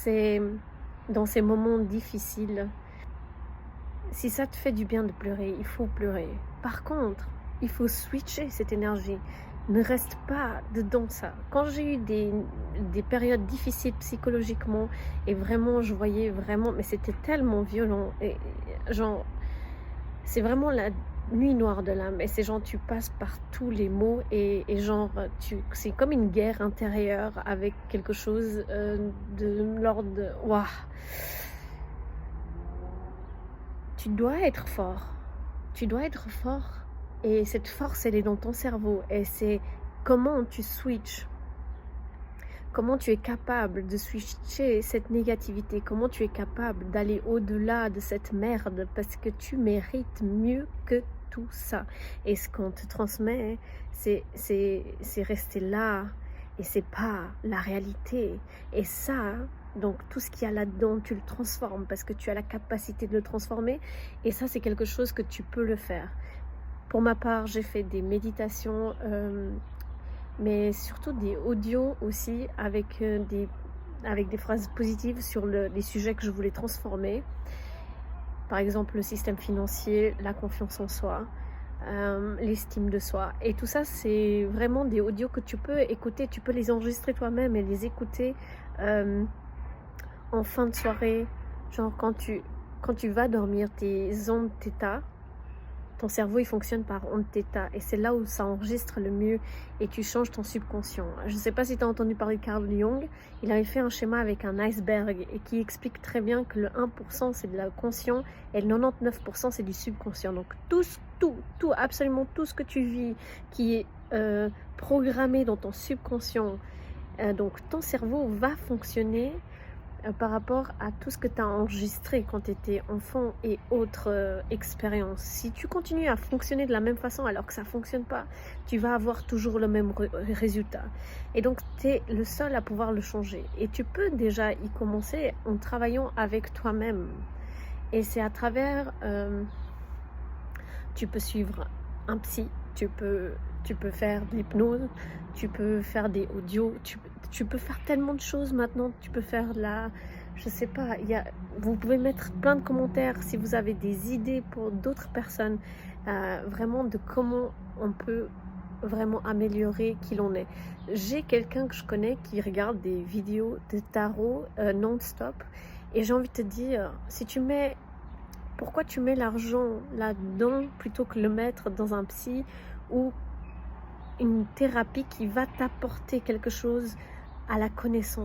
c'est dans ces moments difficiles, si ça te fait du bien de pleurer, il faut pleurer. Par contre, il faut switcher cette énergie. Ne reste pas dedans ça. Quand j'ai eu des périodes difficiles psychologiquement et vraiment je voyais vraiment, mais c'était tellement violent et genre c'est vraiment la nuit noire de l'âme et c'est genre tu passes par tous les maux et genre c'est comme une guerre intérieure avec quelque chose de l'ordre de waouh. Tu dois être fort. Tu dois être fort. Et cette force, elle est dans ton cerveau. Et c'est comment tu switches. Comment tu es capable de switcher cette négativité. Comment tu es capable d'aller au-delà de cette merde. Parce que tu mérites mieux que tout ça. Et ce qu'on te transmet, c'est rester là. Et c'est pas la réalité. Et ça, donc tout ce qu'il y a là-dedans, tu le transformes parce que tu as la capacité de le transformer. Et ça, c'est quelque chose que tu peux le faire. Pour ma part, j'ai fait des méditations, mais surtout des audios aussi avec des phrases positives sur les sujets que je voulais transformer. Par exemple, le système financier, la confiance en soi, l'estime de soi. Et tout ça, c'est vraiment des audios que tu peux écouter. Tu peux les enregistrer toi-même et les écouter en fin de soirée. Genre quand tu vas dormir, tes ondes θ, ton cerveau il fonctionne par ondes θ et c'est là où ça enregistre le mieux et tu changes ton subconscient. Je ne sais pas si tu as entendu parler de Carl Jung, il avait fait un schéma avec un iceberg et qui explique très bien que le 1% c'est de la conscient et le 99% c'est du subconscient. Donc tout, absolument tout ce que tu vis qui est programmé dans ton subconscient, donc ton cerveau va fonctionner par rapport à tout ce que tu as enregistré quand tu étais enfant et autres expériences. Si tu continues à fonctionner de la même façon alors que ça ne fonctionne pas, tu vas avoir toujours le même résultat. Et donc, tu es le seul à pouvoir le changer. Et tu peux déjà y commencer en travaillant avec toi-même. Et c'est à travers... tu peux suivre un psy, tu peux faire de l'hypnose, tu peux faire des audios, tu peux faire tellement de choses maintenant. Tu peux faire je sais pas, vous pouvez mettre plein de commentaires si vous avez des idées pour d'autres personnes, vraiment de comment on peut vraiment améliorer qui l'on est. J'ai quelqu'un que je connais qui regarde des vidéos de tarot non-stop et j'ai envie de te dire, pourquoi tu mets l'argent là-dedans plutôt que le mettre dans un psy ou une thérapie qui va t'apporter quelque chose à la connaissance?